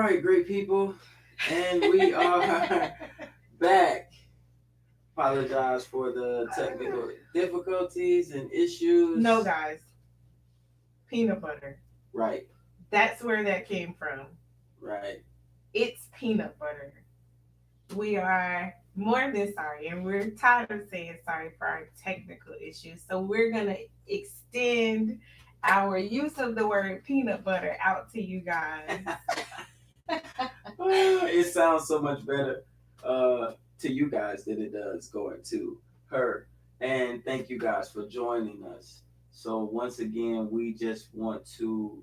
right, great people. And we are back. Apologize for the technical difficulties and issues. No, guys, peanut butter. Right, That's where that came from. right. It's peanut butter. We are more than sorry, and we're tired of saying sorry for our technical issues. So we're going to extend our use of the word peanut butter out to you guys. It sounds so much better to you guys than it does going to her. And thank you guys for joining us. So, once again, we just want to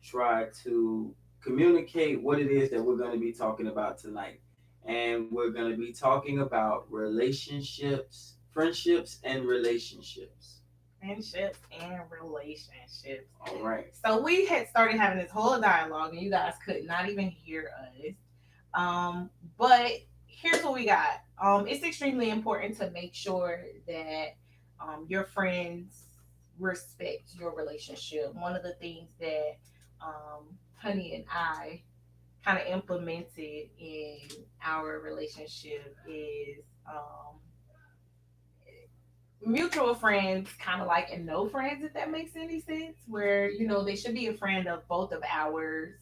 try to communicate what it is that we're going to be talking about tonight. And we're going to be talking about relationships, friendships, and relationships. Friendships and relationships. All right. So we had started having this whole dialogue, and you guys could not even hear us. But here's what we got. It's extremely important to make sure that your friends respect your relationship. One of the things that Honey and I kind of implemented in our relationship is mutual friends, kind of like, and no friends, if that makes any sense, where they should be a friend of both of ours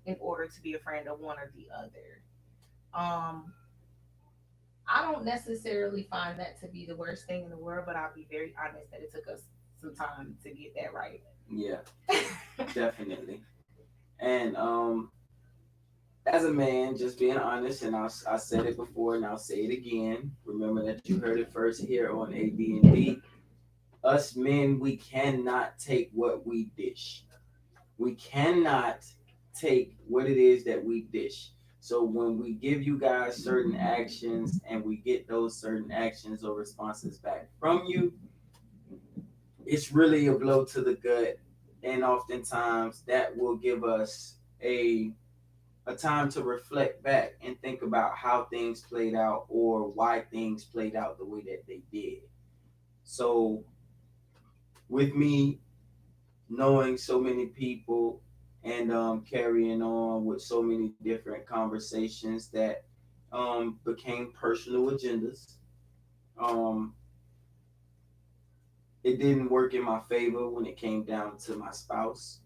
in order to be a friend of one or the other. um I don't necessarily find that to be the worst thing in the world, but I'll be very honest that it took us some time to get that right. Yeah, definitely. And as a man, just being honest, and I said it before and I'll say it again. Remember that you heard it first here on AD&B. Us men, we cannot take what we dish. We cannot take what it is that we dish. So when we give you guys certain actions and we get those certain actions or responses back from you, it's really a blow to the gut. And oftentimes that will give us a time to reflect back and think about how things played out or why things played out the way that they did. So, with me knowing so many people and carrying on with so many different conversations that became personal agendas, um, it didn't work in my favor when it came down to my spouse.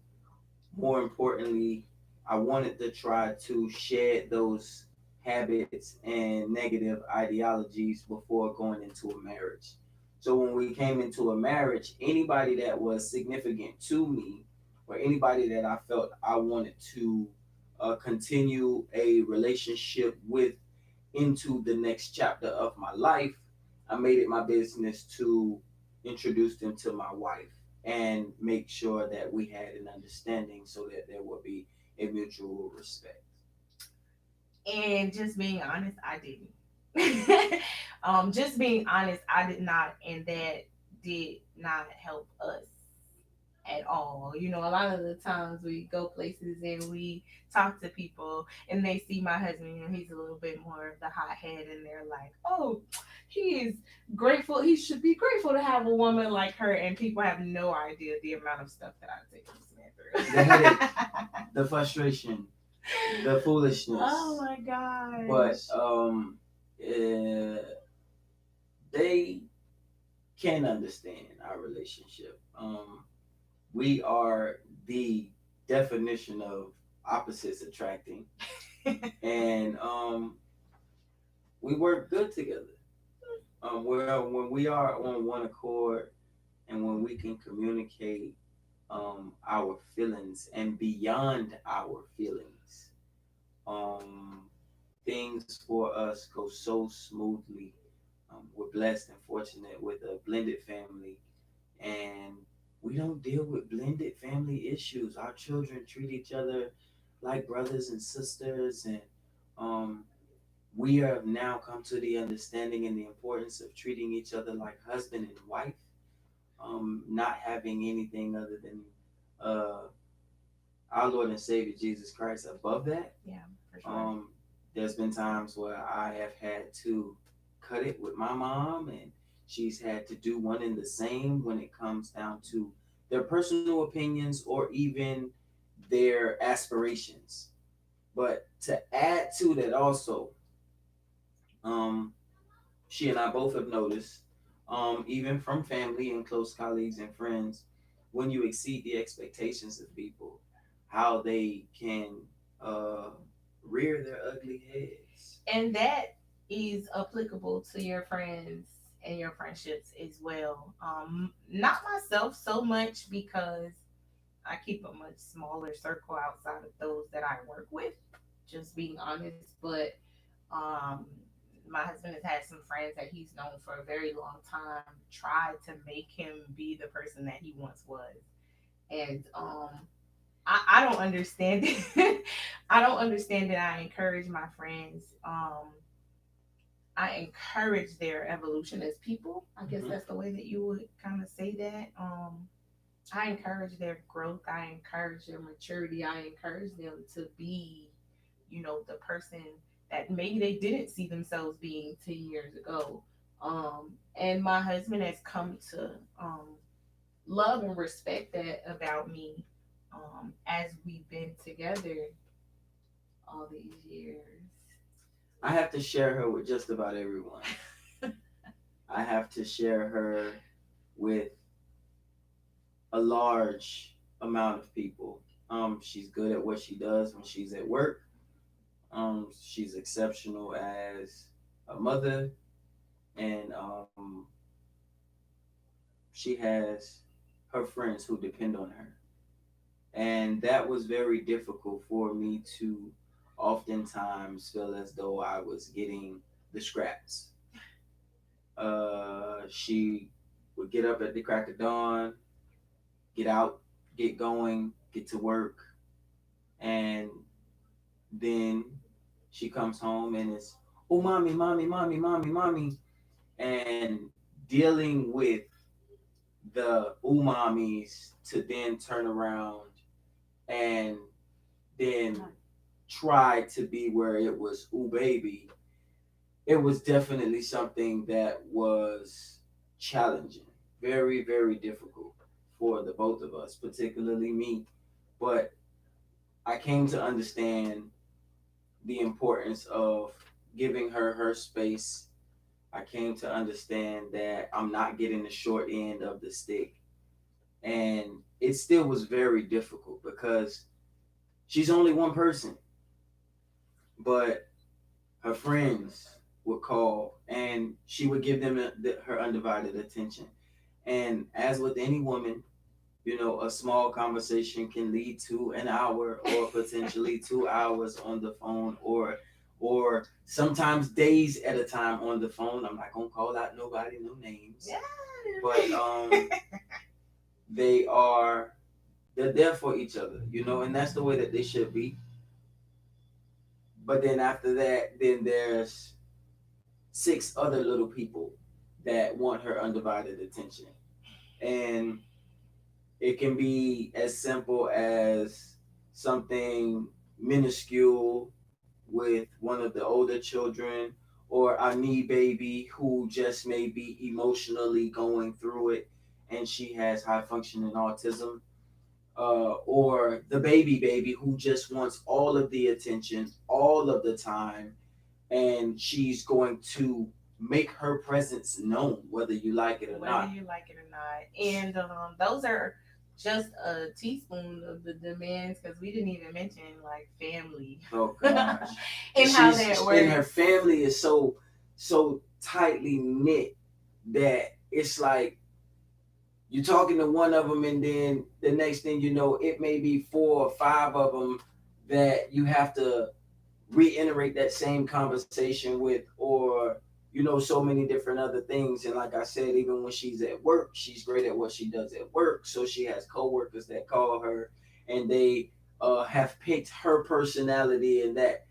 More importantly, I wanted to try to shed those habits and negative ideologies before going into a marriage. So when we came into a marriage, anybody that was significant to me or anybody that I felt I wanted to continue a relationship with into the next chapter of my life, I made it my business to introduce them to my wife and make sure that we had an understanding so that there would be a mutual respect. And just being honest, I didn't. Just being honest, I did not, and that did not help us at all. A lot of the times we go places and we talk to people and they see my husband, he's a little bit more of the hothead, and they're like, oh, he is grateful. He should be grateful to have a woman like her. And people have no idea the amount of stuff that I've taken this The man headache, through. the frustration, the foolishness. Oh my But gosh. they can understand our relationship. We are the definition of opposites attracting, and we work good together. When we are on one accord and when we can communicate our feelings and beyond our feelings, um, things for us go so smoothly. We're blessed and fortunate with a blended family, and we don't deal with blended family issues. Our children treat each other like brothers and sisters, and um, we have now come to the understanding and the importance of treating each other like husband and wife, not having anything other than uh, our Lord and Savior Jesus Christ above that. Yeah, for sure. Um, there's been times where I have had to cut it with my mom, and she's had to do one in the same when it comes down to their personal opinions or even their aspirations. But to add to that also, um, she and I both have noticed, even from family and close colleagues and friends, when you exceed the expectations of people, how they can uh, rear their ugly heads. And that is applicable to your friends and your friendships as well. Not myself so much because I keep a much smaller circle outside of those that I work with, just being honest. But um, my husband has had some friends that he's known for a very long time, tried to make him be the person that he once was. And I don't understand it. I don't understand it. I encourage my friends. I encourage their evolution as people. I guess Mhm. that's the way that you would kind of say that. I encourage their growth. I encourage their maturity. I encourage them to be, the person that maybe they didn't see themselves being 10 years ago. And my husband has come to love and respect that about me as we've been together all these years. I have to share her with just about everyone. I have to share her with a large amount of people. She's good at what she does when she's at work. She's exceptional as a mother, and she has her friends who depend on her. And that was very difficult for me to oftentimes feel as though I was getting the scraps. She would get up at the crack of dawn, get out, get going, get to work, and then she comes home and it's, oh, mommy, mommy, mommy, mommy, mommy, and dealing with the umamis to then turn around and then try to be where it was ooh baby, it was definitely something that was challenging, very, very difficult for the both of us, particularly me. But I came to understand the importance of giving her her space. I came to understand that I'm not getting the short end of the stick. And it still was very difficult because she's only one person, but her friends would call and she would give them her undivided attention. And as with any woman, a small conversation can lead to an hour or potentially 2 hours on the phone, or sometimes days at a time on the phone. I'm not gonna call out nobody, no names, Yeah. but they are they're there for each other, and that's the way that they should be. But then after that, then there's six other little people that want her undivided attention. And it can be as simple as something minuscule with one of the older children, or a knee baby who just may be emotionally going through it and she has high functioning autism, or the baby who just wants all of the attention all of the time, and she's going to make her presence known whether you like it or Whether not. you like it or not. And those are just a teaspoon of the demands because we didn't even mention like family Oh gosh. and how that And her works. family is so tightly knit that it's like you're talking to one of them, and then the next thing you know, it may be four or five of them that you have to reiterate that same conversation with, or so many different other things. And like I said, even when she's at work, she's great at what she does at work, so she has coworkers that call her, and they have picked her personality and that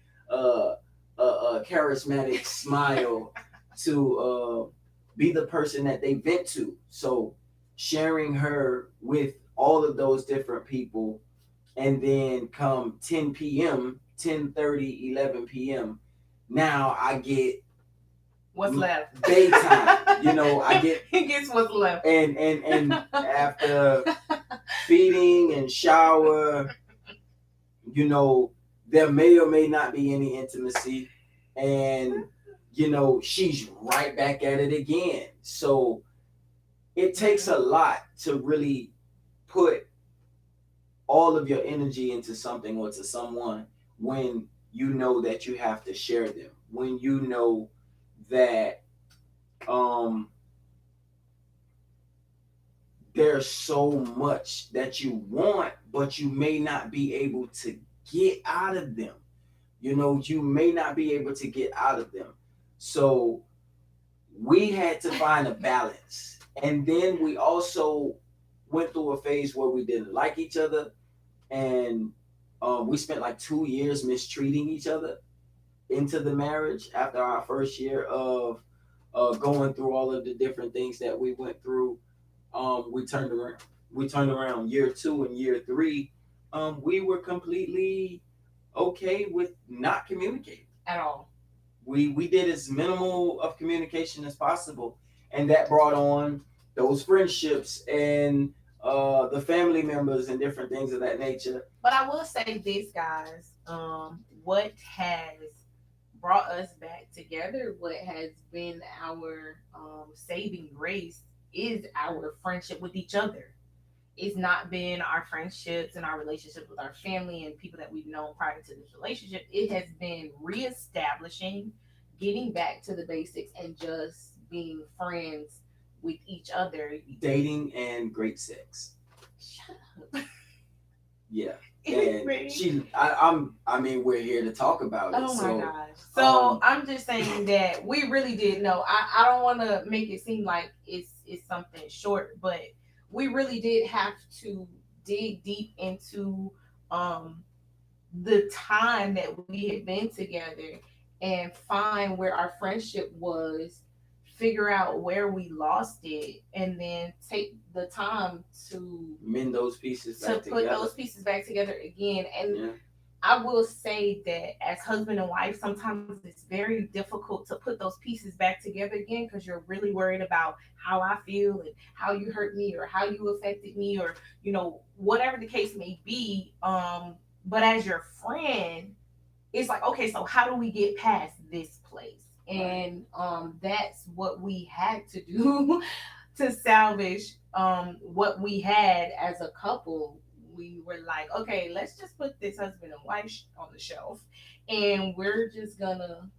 charismatic smile to be the person that they vent to. So sharing her with all of those different people, and then come 10 p.m., 10:30, 11 p.m., now I get What's left? daytime. I get He gets what's left. and after feeding and shower, you know, there may or may not be any intimacy, and she's right back at it again. So it takes a lot to really put all of your energy into something or to someone when you know that you have to share them, when you know that um there's so much that you want, but you may not be able to get out of them. You may not be able to get out of them. So we had to find a balance. And then we also went through a phase where we didn't like each other. And we spent like 2 years mistreating each other into the marriage after our first year of going through all of the different things that we went through. We turned around. We turned around year 2 and year 3. We were completely okay with not communicating at all. We did as minimal of communication as possible, and that brought on those friendships and the family members and different things of that nature. But I will say this, guys. What has brought us back together, what has been our saving grace, is our friendship with each other. It's not been our friendships and our relationships with our family and people that we've known prior to this relationship. It has been reestablishing, getting back to the basics, and just being friends with each other. Dating and great sex. Shut up. Yeah. And we're here to talk about it. Oh my gosh. So I'm just saying that we really did know. I don't want to make it seem like it's something short, but we really did have to dig deep into the time that we had been together and find where our friendship was, figure out where we lost it, and then take the time to mend those pieces to back put together. those pieces back together again. And Yeah. I will say that as husband and wife, sometimes it's very difficult to put those pieces back together again because you're really worried about how I feel and how you hurt me or how you affected me, or whatever the case may be. But as your friend, it's like, okay, so how do we get past this place? And that's what we had to do to salvage what we had as a couple. We were like, okay, let's just put this husband and wife on the shelf, and we're just gonna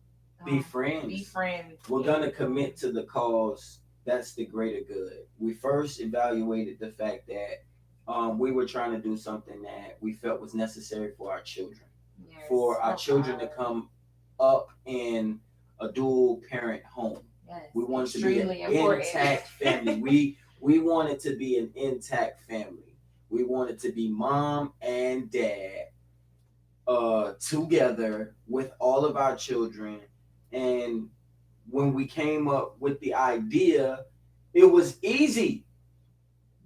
be friends. Be friends. We're gonna commit to the cause that's the greater good. We first evaluated the fact that we were trying to do something that we felt was necessary for our children, for our children to come up in a dual parent home. Yes, we wanted to be an intact family. We wanted to be an intact family. We wanted to be mom and dad together with all of our children. And when we came up with the idea, it was easy.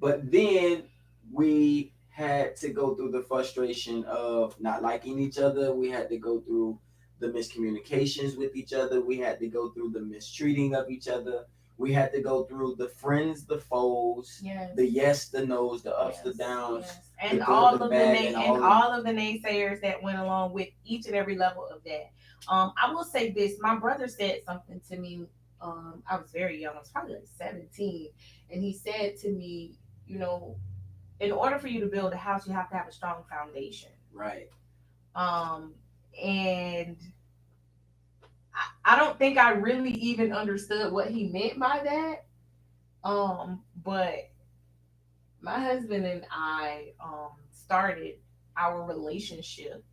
But then we had to go through the frustration of not liking each other. We had to go through the miscommunications with each other. We had to go through the mistreating of each other. We had to go through the friends, the foes, the yes, the no's, the ups, the downs, and all of the naysayers that went along with each and every level of that. I will say this: my brother said something to me. I was very young. I was probably like 17, and he said to me, in order for you to build a house, you have to have a strong foundation. Right. And I don't think I really even understood what he meant by that. But my husband and I started our relationship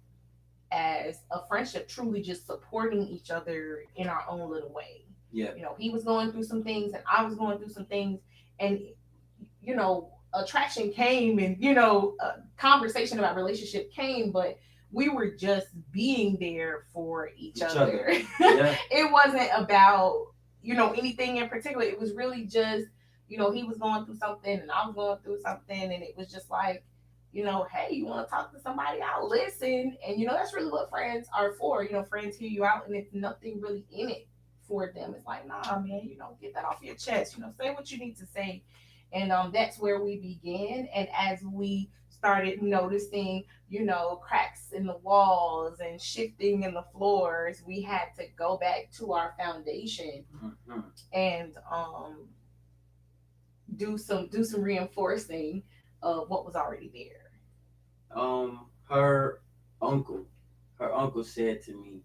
as a friendship, truly just supporting each other in our own little way. Yeah. He was going through some things and I was going through some things, and attraction came, and a conversation about relationship came, but we were just being there for each other. Yeah. It wasn't about anything in particular. It was really just he was going through something and I was going through something, and it was just like, hey, you want to talk to somebody, I'll listen. And that's really what friends are for. Friends hear you out, and it's nothing really in it for them. It's like, nah, man, get that off your chest. Say what you need to say. And that's where we began. And as we started noticing, cracks in the walls and shifting in the floors, we had to go back to our foundation Mm-hmm. and do some reinforcing of what was already there. Her uncle, her uncle said to me,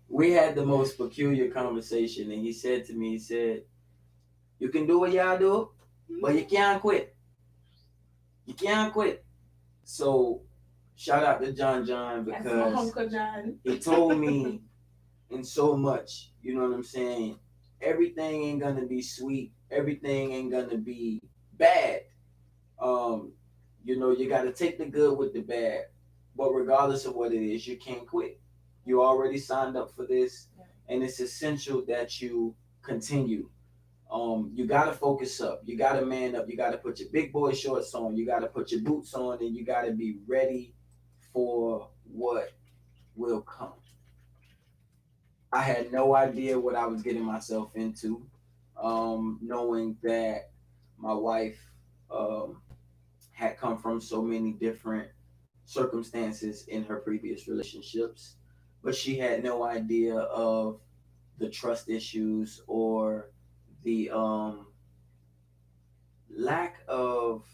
we had the most peculiar conversation, and he said to me, he said, "You can do what y'all do, but you can't quit. You can't quit." So, shout out to John That's my because Uncle John. he told me in so much. You know what I'm saying? Everything ain't gonna be sweet. Everything ain't gonna be bad. Um, you got to take the good with the bad. But regardless of what it is, you can't quit. You already signed up for this, and it's essential that you continue. You gotta focus up. You gotta man up. You gotta put your big boy shorts on. You gotta put your boots on, and you gotta be ready for what will come. I had no idea what I was getting myself into, knowing that my wife had come from so many different circumstances in her previous relationships, but she had no idea of the trust issues or the lack of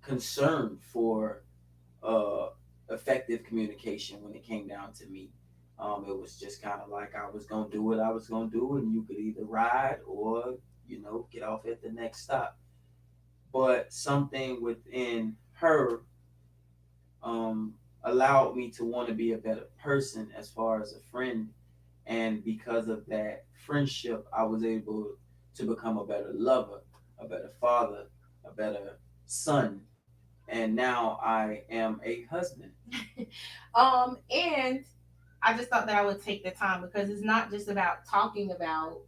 concern for uh, effective communication when it came down to me. It was just kind of like I was gonna do what I was gonna do, and you could either ride or get off at the next stop. But something within her allowed me to want to be a better person as far as a friend, and because of that friendship, I was able to become a better lover, a better father, a better son, and now I am a husband. And I just thought that I would take the time because it's not just about talking about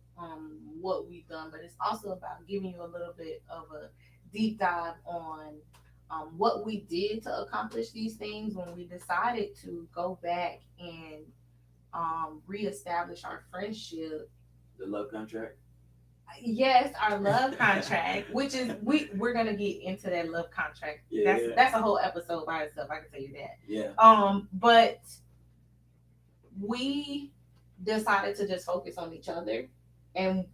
what we've done, but it's also about giving you a little bit of a deep dive on what we did to accomplish these things when we decided to go back and reestablish our friendship. The love contract. Yes, our love contract, which is we're gonna get into that love contract. Yeah. That's a whole episode by itself. I can tell you that. Yeah. But we decided to just focus on each other, and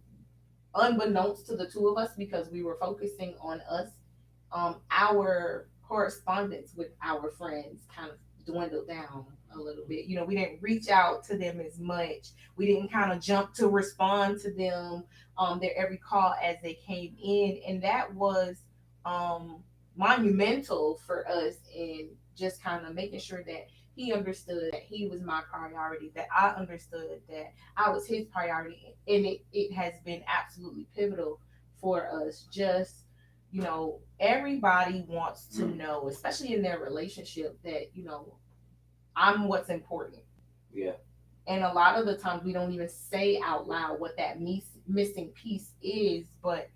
unbeknownst to the two of us, because we were focusing on us, our correspondence with our friends kind of dwindled down a little bit. We didn't reach out to them as much. We didn't kind of jump to respond to them, their every call as they came in, and that was monumental for us in just kind of making sure that he understood that he was my priority, that I understood that I was his priority, and it has been absolutely pivotal for us. Just, everybody wants to know, especially in their relationship, that, I'm what's important. Yeah. And a lot of the times we don't even say out loud what that missing piece is, but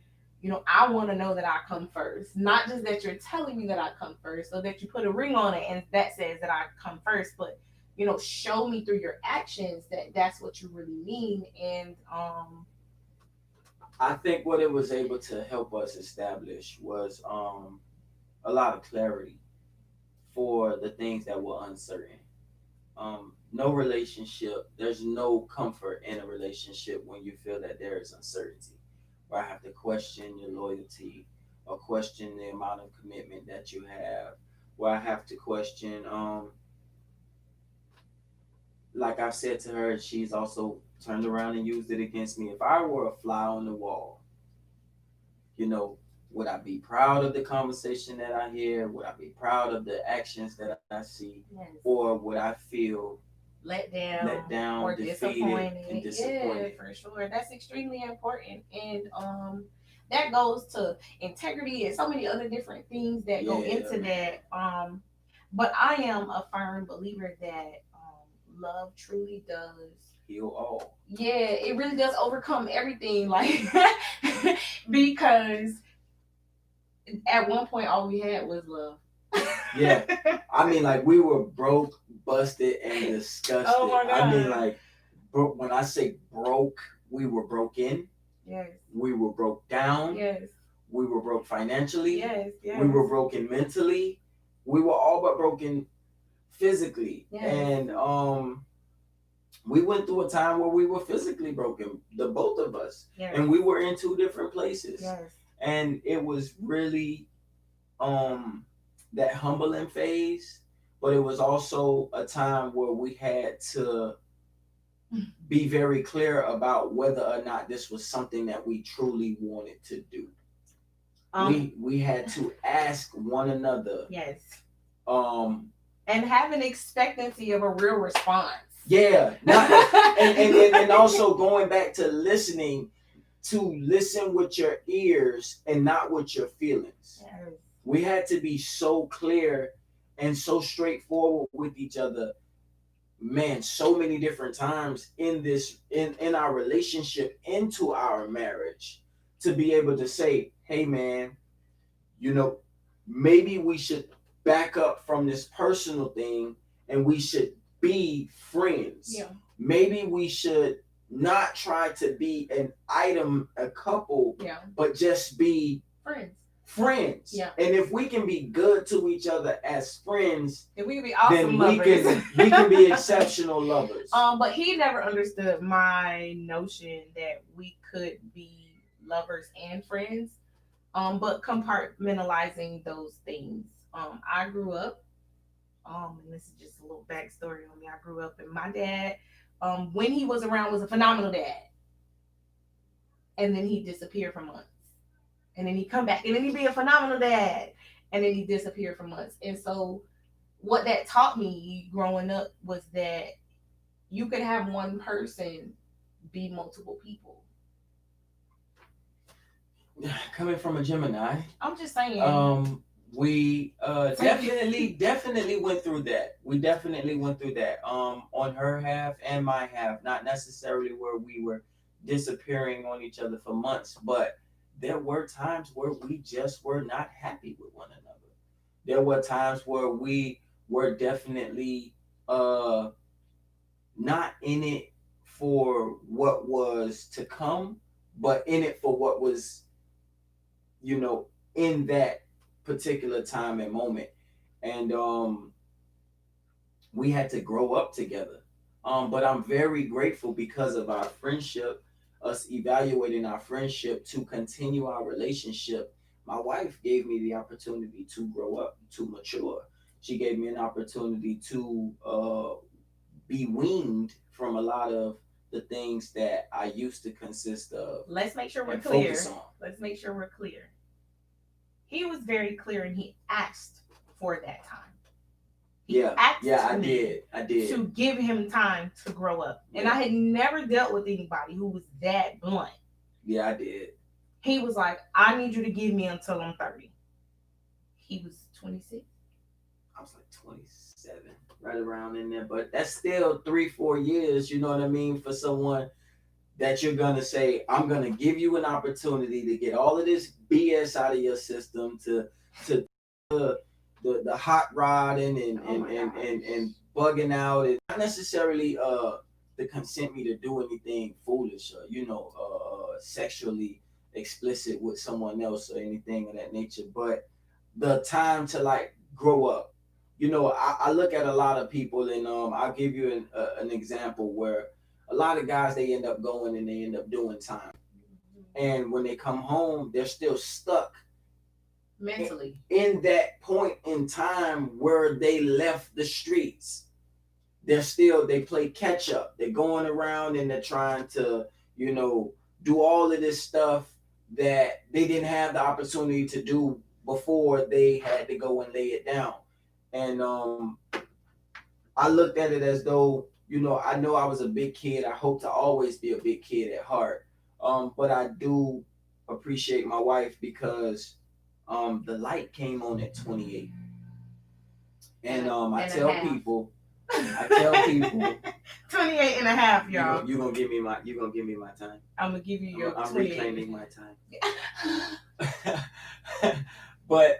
I want to know that I come first. Not just that you're telling me that I come first, so that you put a ring on it and that says that I come first, but show me through your actions that that's what you really mean. And I think what it was able to help us establish was a lot of clarity for the things that were uncertain. No relationship, there's no comfort in a relationship when you feel that there is uncertainty, where I have to question your loyalty or question the amount of commitment that you have, where I have to question, like I've said to her, she's also turned around and used it against me. If I were a fly on the wall, would I be proud of the conversation that I hear? Would I be proud of the actions that I see? yes. Or would I feel let down or defeated and disappointed? Yeah, for sure. That's extremely important. And that goes to integrity and so many other different things that go into that. But I am a firm believer that love truly does heal all. Yeah, it really does overcome everything. Like because at one point all we had was love. Yeah. I mean, like, we were broke, busted, and disgusted. Oh my God. I mean, like, when I say broke, we were broken. Yes. We were broke down. Yes. We were broke financially. Yes, yes. We were broken mentally. We were all but broken physically. Yes. And we went through a time where we were physically broken, the both of us. Yes. And we were in two different places. Yes. And it was really that humbling phase, but it was also a time where we had to be very clear about whether or not this was something that we truly wanted to do. We had to ask one another. Yes. And have an expectancy of a real response. Yeah. And also going back to listening, to listen with your ears and not with your feelings. Yes. We had to be so clear and so straightforward with each other. Man, so many different times in our relationship, into our marriage, to be able to say, hey man, maybe we should back up from this personal thing and we should be friends. Yeah. Maybe we should not try to be a couple, but just be friends. Yeah. And if we can be good to each other as friends, then we can be awesome then lovers. we can be exceptional lovers. But he never understood my notion that we could be lovers and friends. But compartmentalizing those things. I grew up, and this is just a little backstory on me. I grew up, and my dad, when he was around, was a phenomenal dad. And then he disappeared for months. And then he'd come back, and then he'd be a phenomenal dad. And then he'd disappear for months. And so what that taught me growing up was that you could have one person be multiple people. Coming from a Gemini, I'm just saying. We definitely went through that. We definitely went through that. On her half and my half, not necessarily where we were disappearing on each other for months, but there were times where we just were not happy with one another. There were times where we were definitely not in it for what was to come, but in it for what was, in that particular time and moment. And we had to grow up together. But I'm very grateful because of our friendship, us evaluating our friendship to continue our relationship. My wife gave me the opportunity to grow up, to mature. She gave me an opportunity to be weaned from a lot of the things that I used to consist of. Let's make sure we're clear. Let's make sure we're clear. He was very clear, and he asked for that time. I did. To give him time to grow up. Yeah. And I had never dealt with anybody who was that blunt. Yeah, I did. He was like, I need you to give me until I'm 30. He was 26. I was like 27, right around in there. But that's still 3-4 years, you know what I mean, for someone that you're going to say, I'm going to give you an opportunity to get all of this BS out of your system, to the hot rodding and bugging out, and not necessarily to consent me to do anything foolish or sexually explicit with someone else or anything of that nature, but the time to like grow up. I look at a lot of people, and I'll give you an example where a lot of guys, they end up going and they end up doing time, and when they come home, they're still stuck mentally in that point in time where they left the streets. They play catch up. They're going around and they're trying to, do all of this stuff that they didn't have the opportunity to do before they had to go and lay it down. And I looked at it as though, I know I was a big kid. I hope to always be a big kid at heart. But I do appreciate my wife because the light came on at 28. And I tell people 28 and a half, y'all. You're gonna give me my time. I'm gonna give you your I'm reclaiming my time. But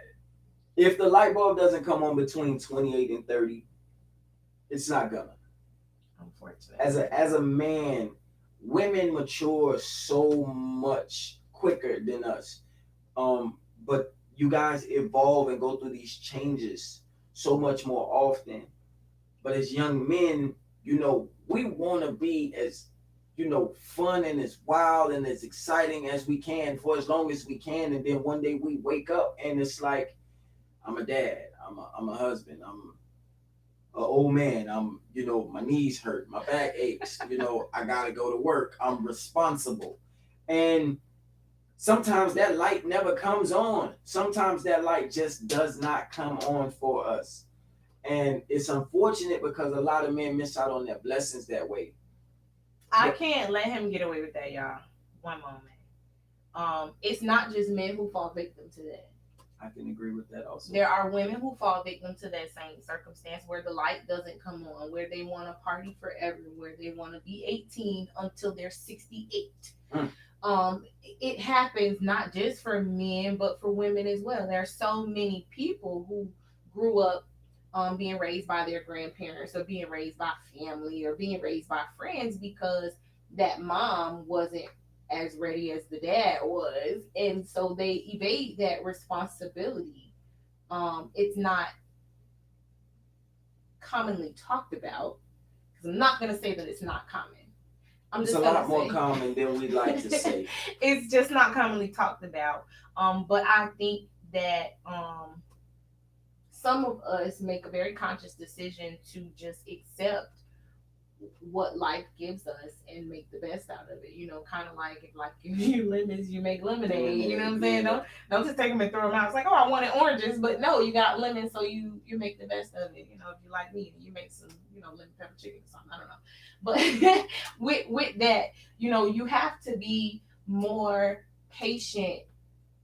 if the light bulb doesn't come on between 28 and 30, it's not gonna. Unfortunately. As a man, women mature so much quicker than us. But you guys evolve and go through these changes so much more often. But as young men, we want to be as, fun and as wild and as exciting as we can for as long as we can. And then one day we wake up and it's like, I'm a dad, I'm a husband, I'm an old man, my knees hurt, my back aches, I gotta go to work, I'm responsible. And sometimes that light never comes on. Sometimes that light just does not come on for us. And it's unfortunate because a lot of men miss out on their blessings that way. I can't let him get away with that, y'all. One moment. It's not just men who fall victim to that. I can agree with that also. There are women who fall victim to that same circumstance where the light doesn't come on, where they want to party forever, where they want to be 18 until they're 68. It happens not just for men, but for women as well. There are so many people who grew up being raised by their grandparents or being raised by family or being raised by friends because that mom wasn't as ready as the dad was, and so they evade that responsibility. It's not commonly talked about because I'm not going to say that it's not common. It's a lot more common than we'd like to say. It's just not commonly talked about. But I think that some of us make a very conscious decision to just accept what life gives us and make the best out of it. Kind of like if life gives you lemons, you make lemonade. You know what I'm saying? Don't just take them and throw them out. It's like, oh, I wanted oranges, but no, you got lemons, so you make the best of it. If you like meat, you make some lemon pepper chicken or something. I don't know, but with that, you have to be more patient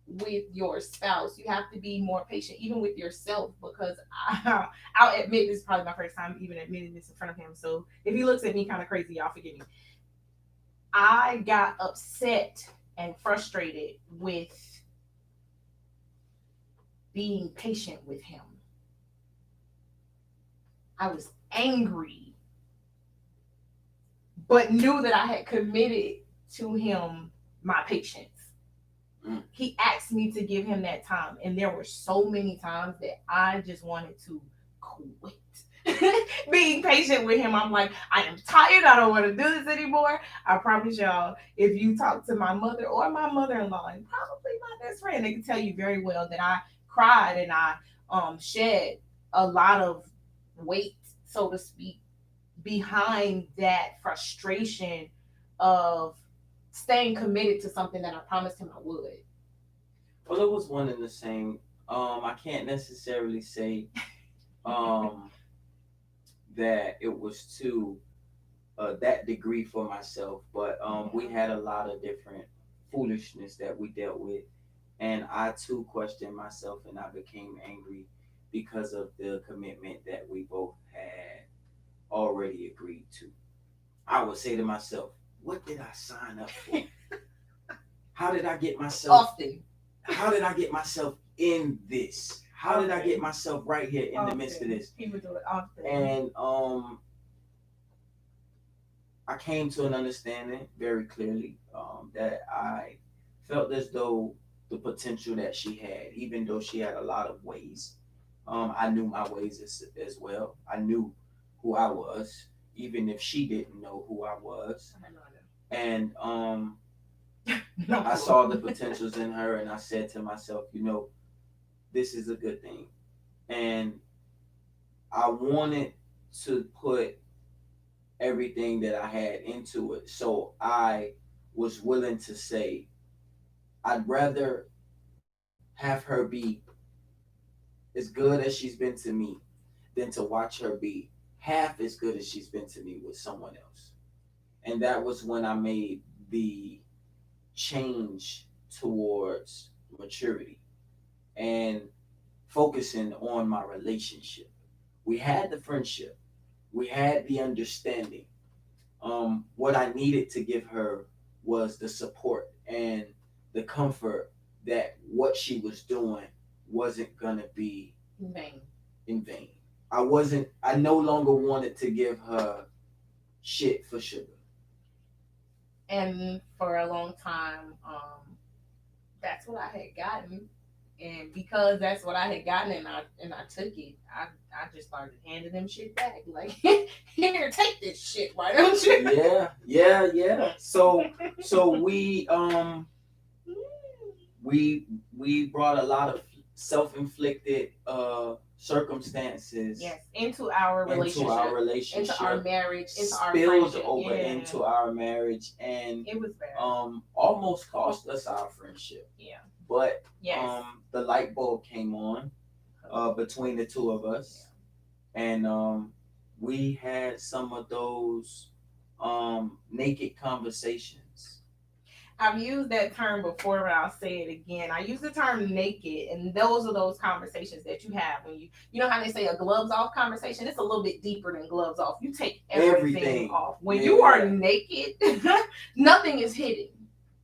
with your spouse. You have to be more patient even with yourself because I'll admit this is probably my first time even admitting this in front of him. So if he looks at me kind of crazy, y'all forgive me. I got upset and frustrated with being patient with him. I was angry, but knew that I had committed to him my patience. He asked me to give him that time, and there were so many times that I just wanted to quit being patient with him. I'm like, I am tired. I don't want to do this anymore. I promise y'all, if you talk to my mother or my mother-in-law, and probably my best friend, they can tell you very well that I cried and I shed a lot of weight, so to speak, behind that frustration of staying committed to something that I promised him I would. Well, it was one and the same. I can't necessarily say that it was to that degree for myself, but we had a lot of different foolishness that we dealt with, and I too questioned myself, and I became angry because of the commitment that we both had already agreed to. I would say to myself, what did I sign up for? How did I get myself often? How did I get myself in this? How did I get myself right here in the midst of this? People do it often. And I came to an understanding very clearly that I felt as though the potential that she had, even though she had a lot of ways, I knew my ways as well. I knew who I was, even if she didn't know who I was. And I saw the potentials in her, and I said to myself, this is a good thing. And I wanted to put everything that I had into it. So I was willing to say, I'd rather have her be as good as she's been to me than to watch her be half as good as she's been to me with someone else. And that was when I made the change towards maturity and focusing on my relationship. We had the friendship, we had the understanding. What I needed to give her was the support and the comfort that what she was doing wasn't gonna be in vain. I no longer wanted to give her shit for sugar. And for a long time, that's what I had gotten. And because that's what I had gotten, and I took it, I just started handing them shit back. Like, here, take this shit. Why don't you? Yeah, yeah, yeah. So we we brought a lot of self-inflicted circumstances Yes, into our into our relationship, into our relationship, marriage, into our spilled friendship. over Yeah, into our marriage, and it was bad. almost cost us our friendship. Yeah. But Yes. the light bulb came on between the two of us, and we had some of those naked conversations. I've used that term before, but I'll say it again. I use the term naked, and those are those conversations that you have when you know how they say a gloves off conversation. It's a little bit deeper than gloves off. You take everything off. When you are naked, nothing is hidden.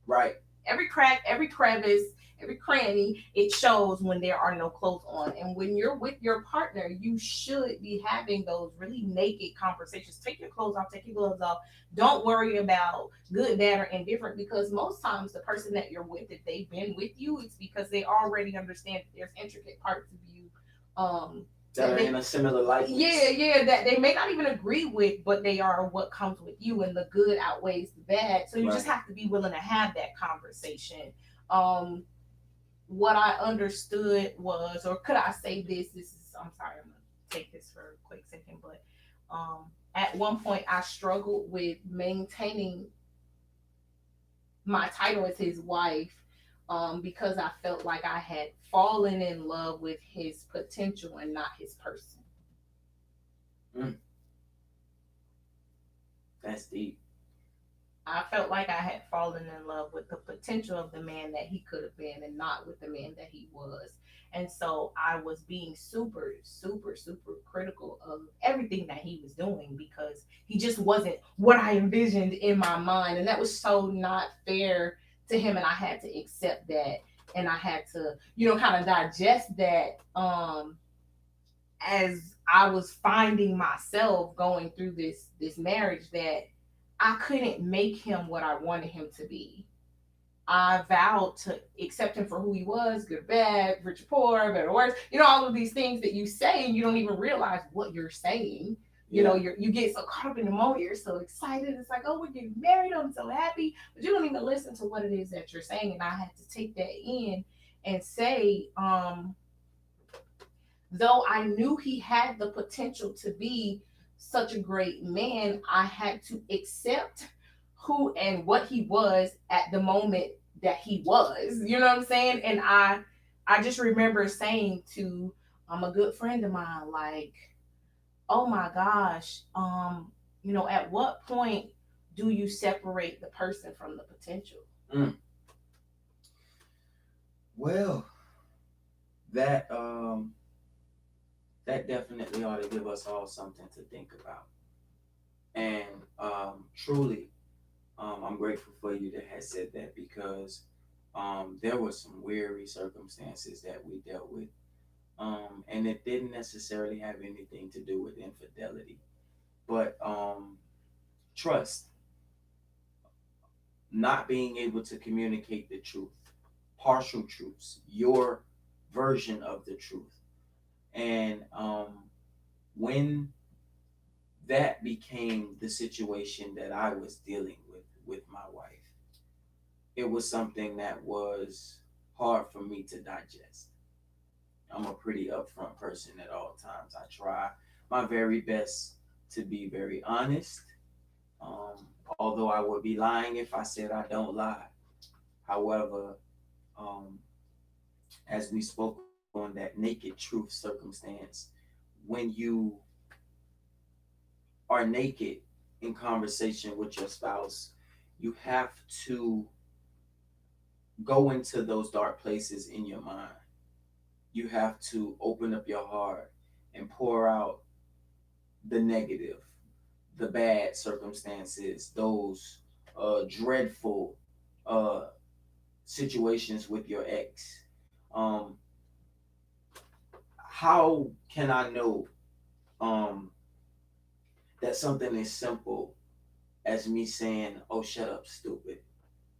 Right. Every crack, every crevice, every cranny, it shows when there are no clothes on. And when you're with your partner, you should be having those really naked conversations. Take your clothes off, take your gloves off. Don't worry about good, bad, or indifferent, because most times the person that you're with, if they've been with you, it's because they already understand that there's intricate parts of you that are in a similar likeness. Yeah, that they may not even agree with, but they are what comes with you, and the good outweighs the bad. So you just have to be willing to have that conversation. What I understood was, or could I say this? This is, I'm sorry, I'm gonna take this for a quick second, but at one point I struggled with maintaining my title as his wife, because I felt like I had fallen in love with his potential and not his person. Mm. That's deep. I felt like I had fallen in love with the potential of the man that he could have been and not with the man that he was. And so I was being super, super, super critical of everything that he was doing because he just wasn't what I envisioned in my mind. And that was so not fair to him. And I had to accept that. And I had to, kind of digest that as I was finding myself going through this marriage, that I couldn't make him what I wanted him to be. I vowed to accept him for who he was, good, bad, rich, or poor, better, or worse. All of these things that you say, and you don't even realize what you're saying. You get so caught up in the moment, you're so excited. It's like, oh, we're getting married, I'm so happy. But you don't even listen to what it is that you're saying. And I had to take that in and say, though I knew he had the potential to be such a great man, I had to accept who and what he was at the moment that he was. You know what I'm saying? And I just remember saying to a good friend of mine, like, oh my gosh, at what point do you separate the person from the potential? Mm. Well, that that definitely ought to give us all something to think about. And truly, I'm grateful for you that had said that because there were some weary circumstances that we dealt with. And it didn't necessarily have anything to do with infidelity, but trust, not being able to communicate the truth, partial truths, your version of the truth. And when that became the situation that I was dealing with my wife, it was something that was hard for me to digest. I'm a pretty upfront person at all times. I try my very best to be very honest, although I would be lying if I said I don't lie. However, um, as we spoke on that naked truth circumstance, when you are naked in conversation with your spouse, you have to go into those dark places in your mind. You have to open up your heart and pour out the negative, the bad circumstances, those dreadful uh, situations with your ex. Um, how can I know um, that something as simple as me saying, "Oh, shut up, stupid,"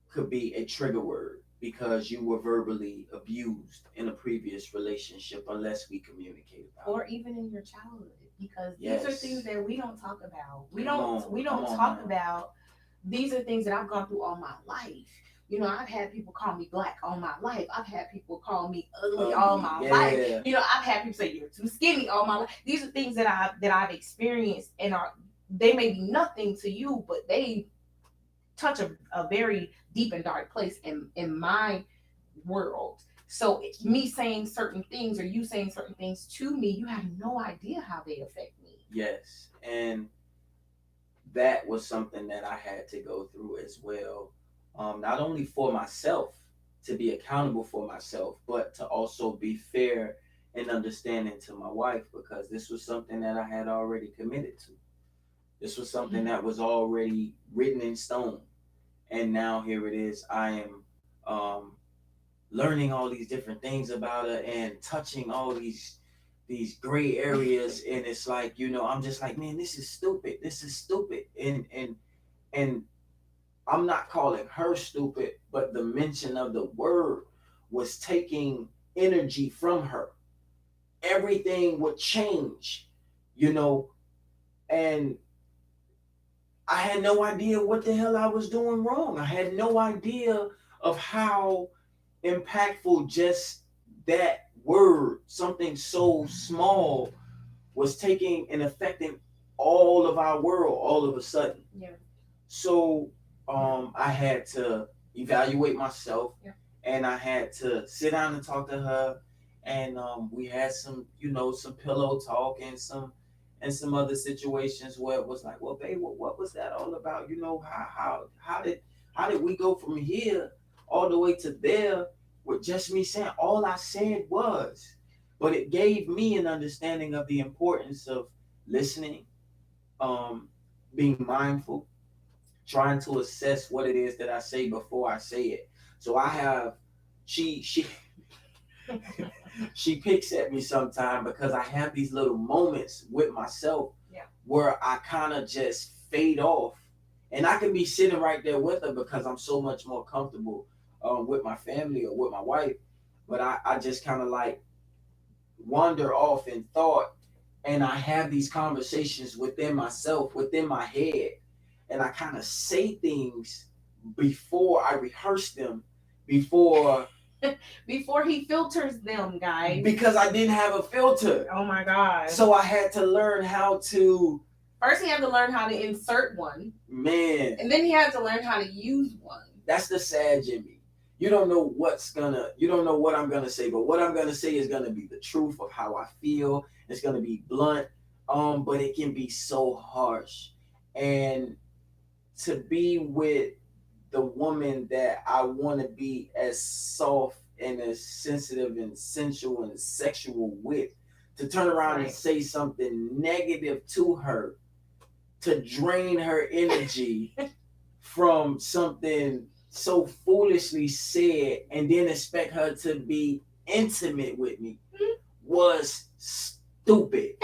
could be a trigger word? because you were verbally abused in a previous relationship unless we communicate about Or it. even in your childhood, because these are things Yes. that we don't talk about. We Come don't on talk now. about. These are things that I've gone through all my life. You know, I've had people call me black all my life. I've had people call me ugly all Ugly. my life. Yeah. You know, I've had people say you're too skinny all my life. These are things that I've experienced, and are they may be nothing to you, but they touch a very deep and dark place in my world. So me saying certain things or you saying certain things to me, you have no idea how they affect me. Yes. And that was something that I had to go through as well. Not only for myself, to be accountable for myself, but to also be fair and understanding to my wife, because this was something that I had already committed to. This was something that was already written in stone. And now here it is. I am um, learning all these different things about her and touching all these gray areas, and it's like, I'm just like, man, this is stupid, and I'm not calling her stupid, but the mention of the word was taking energy from her. Everything would change, you know and I had no idea what the hell I was doing wrong. I had no idea of how impactful just that word, something so small, was taking and affecting all of our world all of a sudden. Yeah. So I had to evaluate myself, Yeah. and I had to sit down and talk to her, and we had some, some pillow talk and some other situations where it was like, well, babe, what was that all about? How did we go from here all the way to there with just me saying all I said was, but it gave me an understanding of the importance of listening, um, being mindful, trying to assess what it is that I say before I say it. So I have she she picks at me sometime because I have these little moments with myself, yeah, where I kind of just fade off, and I can be sitting right there with her because I'm so much more comfortable with my family or with my wife, but I just kind of like wander off in thought, and I have these conversations within myself, within my head, and I kind of say things before I rehearse them, before before he filters them, guys. because I didn't have a filter. Oh my God. So I had to learn how to. First, he had to learn how to insert one. Man. And then he had to learn how to use one. That's the sad Jimmy. You don't know what I'm gonna say, but what I'm gonna say is gonna be the truth of how I feel. It's gonna be blunt, but it can be so harsh. And to be with the woman that I want to be as soft and as sensitive and sensual and sexual with, to turn around and say something negative to her, to drain her energy from something so foolishly said, and then expect her to be intimate with me, was stupid.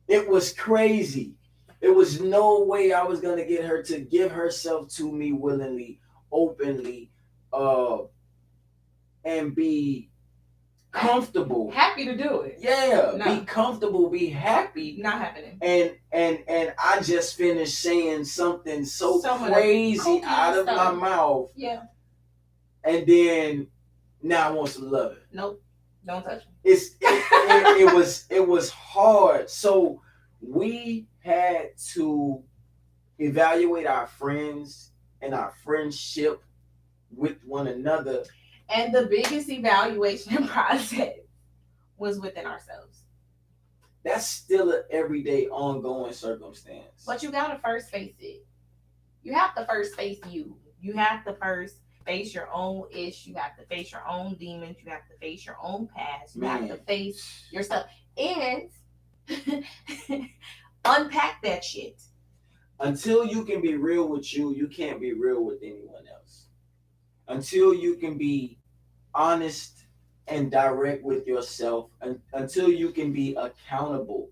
It was crazy. It was no way I was gonna get her to give herself to me willingly, openly, and be comfortable, happy to do it. Yeah, no. Be comfortable, be happy. Not happening. And I just finished saying something so crazy out of my mouth. Yeah. And then now I want some loving. Nope. Don't touch me. It was hard. So we had to evaluate our friends and our friendship with one another. And the biggest evaluation process was within ourselves. That's still an everyday ongoing circumstance. But you gotta first face it. You have to first face you. You have to first face your own ish. You have to face your own demons. You have to face your own past. You have to face yourself. And unpack that shit. Until you can be real with you, you can't be real with anyone else. Until you can be honest and direct with yourself, until you can be accountable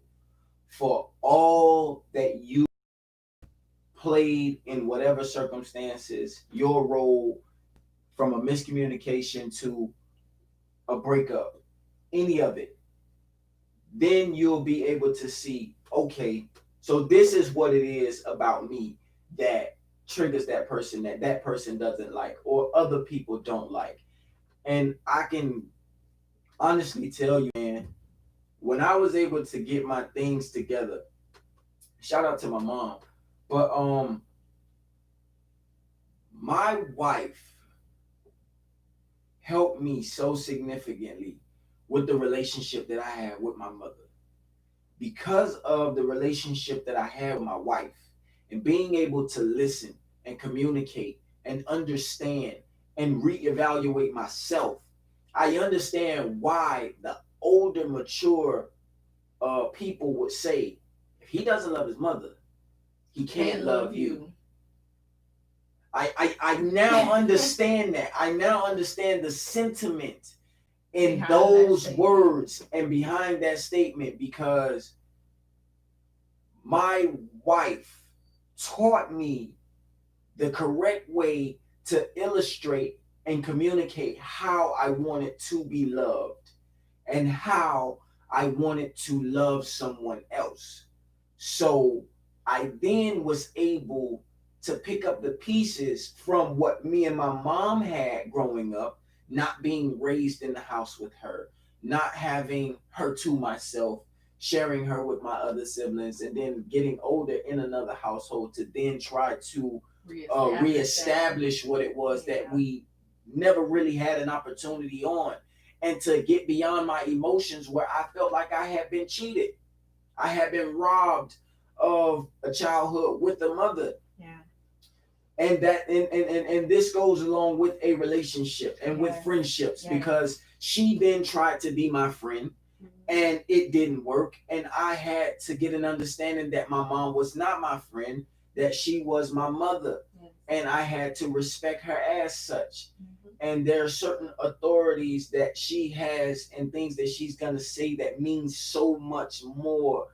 for all that you played in whatever circumstances, your role from a miscommunication to a breakup, any of it, then you'll be able to see, okay, so this is what it is about me that triggers that person doesn't like or other people don't like. And I can honestly tell you, man, when I was able to get my things together, shout out to my mom, but my wife helped me so significantly with the relationship that I had with my mother. Because of the relationship that I had with my wife and being able to listen and communicate and understand and reevaluate myself, I understand why the older, mature people would say, if he doesn't love his mother, he can't love you. I now understand that. I now understand the sentiment in behind those words and behind that statement, because my wife taught me the correct way to illustrate and communicate how I wanted to be loved and how I wanted to love someone else. So I then was able to pick up the pieces from what me and my mom had growing up, not being raised in the house with her, not having her to myself, sharing her with my other siblings, and then getting older in another household to then try to reestablish what it was that we never really had an opportunity on, and to get beyond my emotions where I felt like I had been cheated. I had been robbed of a childhood with a mother. Yeah. And that and this goes along with a relationship and with friendships, because she then tried to be my friend and it didn't work, and I had to get an understanding that my mom was not my friend, that she was my mother, and I had to respect her as such. And there are certain authorities that she has and things that she's gonna say that means so much more.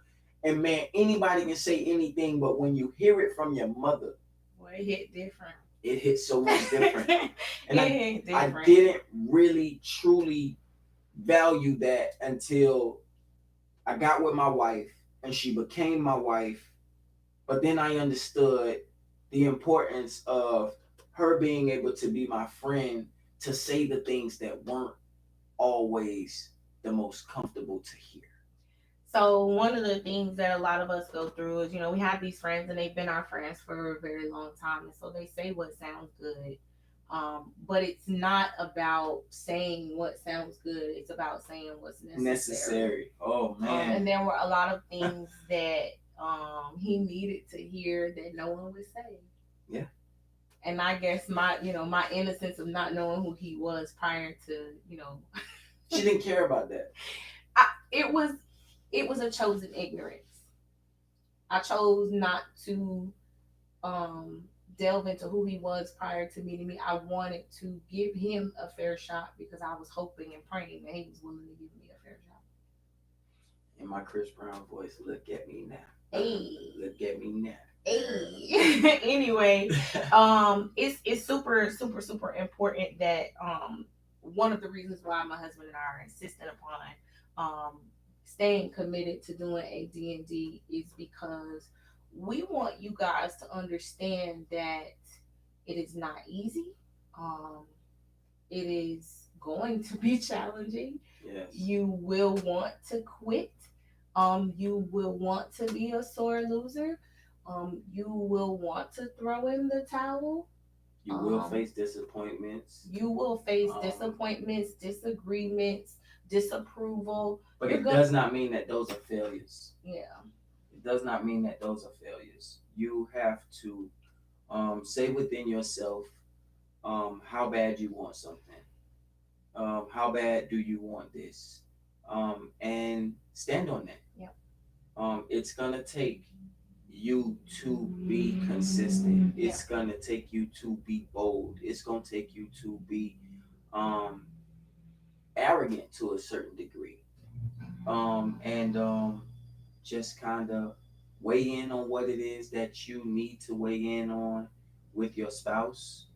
And man, anybody can say anything, but when you hear it from your mother, well, it hit different. It hit so much different. And I didn't really truly value that until I got with my wife and she became my wife. But then I understood the importance of her being able to be my friend, to say the things that weren't always the most comfortable to hear. So one of the things that a lot of us go through is, we have these friends and they've been our friends for a very long time. And so they say what sounds good. But it's not about saying what sounds good. It's about saying what's necessary. Oh, man. And there were a lot of things that he needed to hear that no one would say. Yeah. And I guess my innocence of not knowing who he was prior to, She didn't care about that. It was a chosen ignorance. I chose not to delve into who he was prior to meeting me. I wanted to give him a fair shot because I was hoping and praying that he was willing to give me a fair shot. In my Chris Brown voice, look at me now. Hey. Look at me now. Hey. Anyway, it's super, super, super important that one of the reasons why my husband and I are insistent upon staying committed to doing a D&D is because we want you guys to understand that it is not easy. It is going to be challenging. Yes. You will want to quit. You will want to be a sore loser. You will want to throw in the towel. You will face disappointments. You will face disappointments, disagreements, disapproval. But it does not mean that those are failures. Yeah. It does not mean that those are failures. You have to say within yourself how bad you want something. How bad do you want this? And stand on that. Yep. It's going to take you to be consistent. It's going to take you to be bold. It's going to take you to be arrogant to a certain degree. And just kind of weigh in on what it is that you need to weigh in on with your spouse.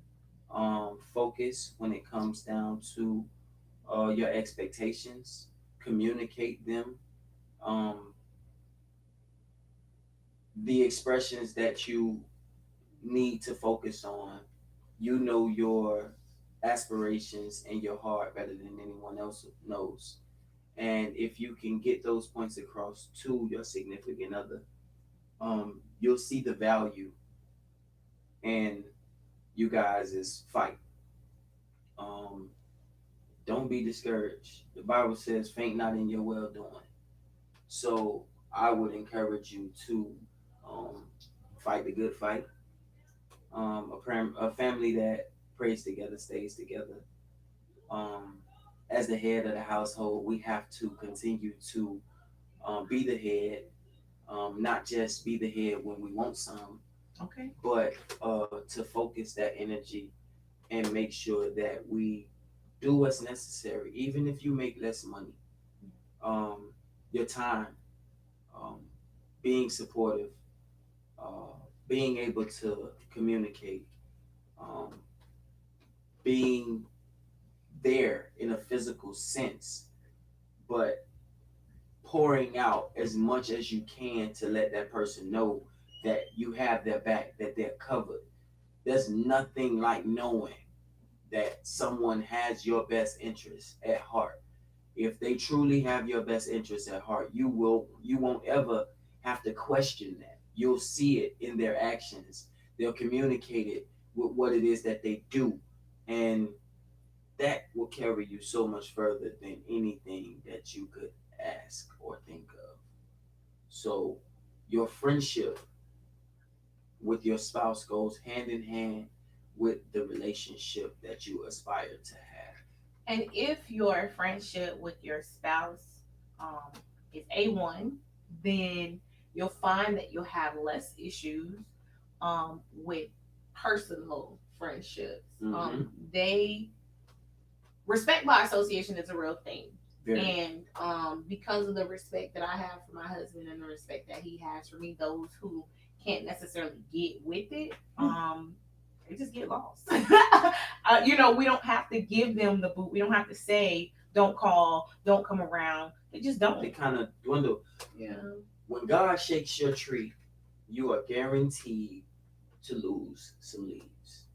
focus when it comes down to your expectations, communicate them. Um, the expressions that you need to focus on, you know your aspirations and your heart better than anyone else knows. And if you can get those points across to your significant other, you'll see the value in you guys' fight. Um, don't be discouraged. The Bible says, faint not in your well doing. So I would encourage you to um, fight the good fight. A family that prays together stays together. Um, as the head of the household, we have to continue to be the head, not just be the head when we want some, Okay. but to focus that energy and make sure that we do what's necessary, even if you make less money. Um, your time, um, being supportive, uh, being able to communicate, um, being there in a physical sense, but pouring out as much as you can to let that person know that you have their back, that they're covered. There's nothing like knowing that someone has your best interest at heart. If they truly have your best interest at heart, you won't ever have to question that. You'll see it in their actions. They'll communicate it with what it is that they do. And that will carry you so much further than anything that you could ask or think of. So your friendship with your spouse goes hand in hand with the relationship that you aspire to have. And if your friendship with your spouse um, is A1, then you'll find that you'll have less issues with personal friendships. Mm-hmm. They respect by association is a real thing. Very. And because of the respect that I have for my husband and the respect that he has for me, those who can't necessarily get with it, they just get lost. We don't have to give them the boot. We don't have to say, don't call, don't come around. They just don't. They kind of dwindle. Yeah. When God shakes your tree, you are guaranteed to lose some leaves.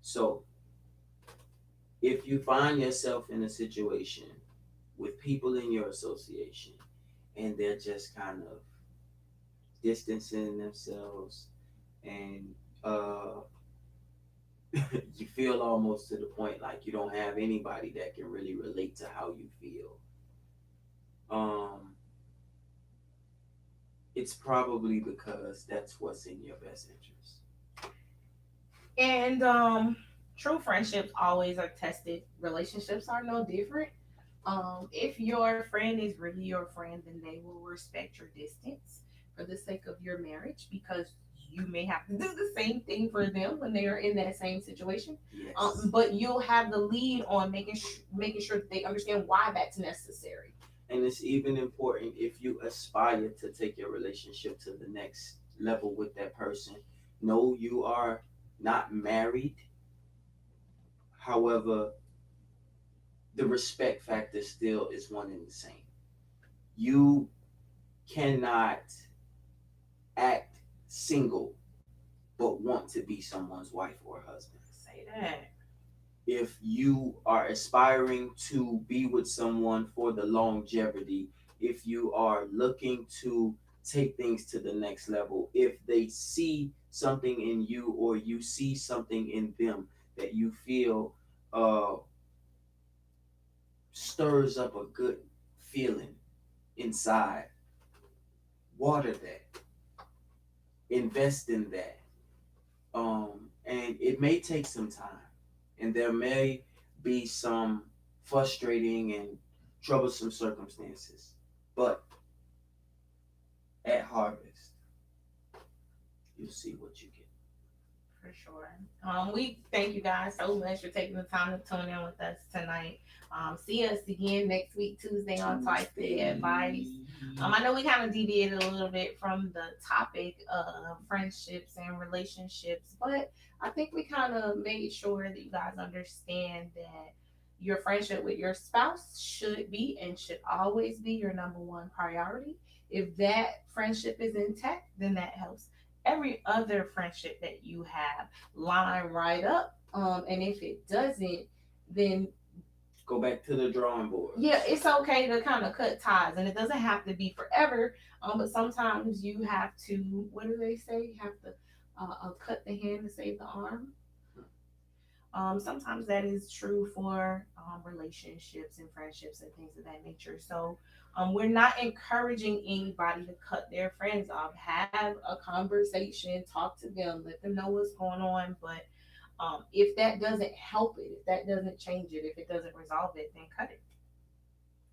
So if you find yourself in a situation with people in your association and they're just kind of distancing themselves and you feel almost to the point like you don't have anybody that can really relate to how you feel, um, it's probably because that's what's in your best interest. And true friendships always are tested. Relationships are no different. If your friend is really your friend, then they will respect your distance for the sake of your marriage because you may have to do the same thing for them when they are in that same situation. Yes. But you'll have the lead on making sure that they understand why that's necessary. And it's even important if you aspire to take your relationship to the next level with that person. No, you are not married. However, the respect factor still is one and the same. You cannot act single but want to be someone's wife or husband. Say that. If you are aspiring to be with someone for the longevity, if you are looking to take things to the next level, if they see something in you or you see something in them that you feel uh, stirs up a good feeling inside, water that, invest in that. And it may take some time, and there may be some frustrating and troublesome circumstances, but at harvest, you'll see what you get. For sure. We thank you guys so much for taking the time to tune in with us tonight. See us again next week, Tuesday on Twice the Advice. Tuesday. I know we kind of deviated a little bit from the topic of friendships and relationships, but I think we kind of made sure that you guys understand that your friendship with your spouse should be and should always be your number one priority. If that friendship is intact, then that helps every other friendship that you have line right up. And if it doesn't, then Go back to the drawing board. yeah, it's okay to kind of cut ties, and it doesn't have to be forever. But sometimes you have to. What do they say? You have to cut the hand to save the arm. Sometimes that is true for relationships and friendships and things of that nature. So we're not encouraging anybody to cut their friends off. Have a conversation, talk to them, let them know what's going on. But if that doesn't help it, if that doesn't change it, if it doesn't resolve it, then cut it.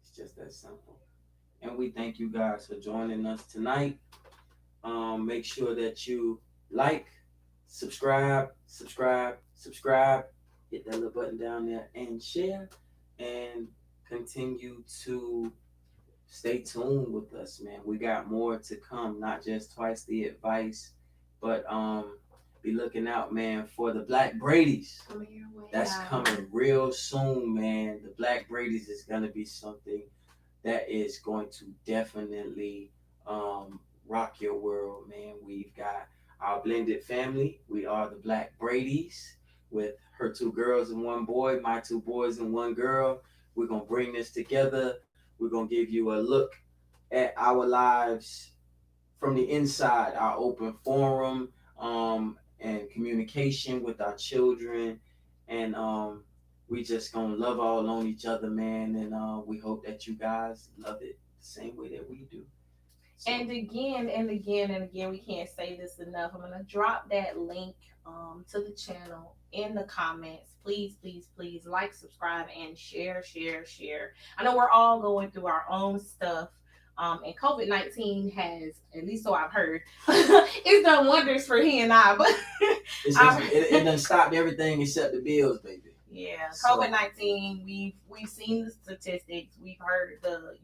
It's just that simple. And we thank you guys for joining us tonight. Make sure that you like, subscribe, hit that little button down there and share, and continue to stay tuned with us, man. We got more to come, not just Twice the Advice, but be looking out, man, for the Black Brady's. Coming your way. That's coming real soon, man. The Black Brady's is gonna be something that is going to definitely rock your world, man. We've got our blended family. We are the Black Brady's with her two girls and one boy, my two boys and one girl. We're gonna bring this together. We're gonna give you a look at our lives from the inside, our open forum, and communication with our children, and we just gonna love all on each other, man. And we hope that you guys love it the same way that we do. So, And again and again and again, we can't say this enough. I'm gonna drop that link to the channel in the comments. Please, please, please like, subscribe, and share. I know we're all going through our own stuff. And COVID-19 has, at least so I've heard, it's done wonders for he and I. But it done stopped everything except the bills, baby. Yeah, So- COVID-19. We've seen the statistics. We've heard the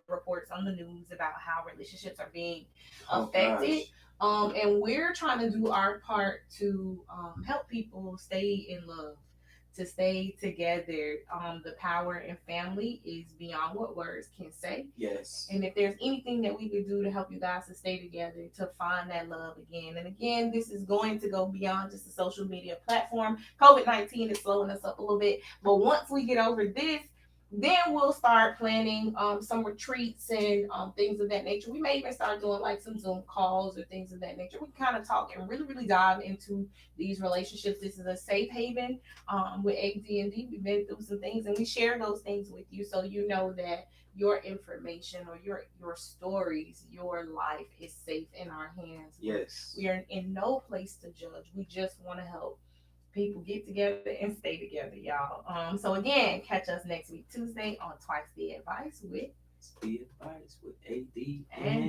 reports on the news about how relationships are being affected. And we're trying to do our part to help people stay in love, to stay together. The power in family is beyond what words can say. Yes. And if there's anything that we could do to help you guys to stay together, to find that love again. And again, this is going to go beyond just a social media platform. COVID-19 is slowing us up a little bit. But once we get over this, then we'll start planning some retreats and things of that nature. We may even start doing like some Zoom calls or things of that nature. We kind of talk and really, really dive into these relationships. This is a safe haven with AD&D. We've been through some things and we share those things with you, so you know that your information or your stories, your life is safe in our hands. Yes. We are in no place to judge. We just want to help people get together and stay together, y'all. So again, catch us next week Tuesday on Twice the Advice with The Advice with AD and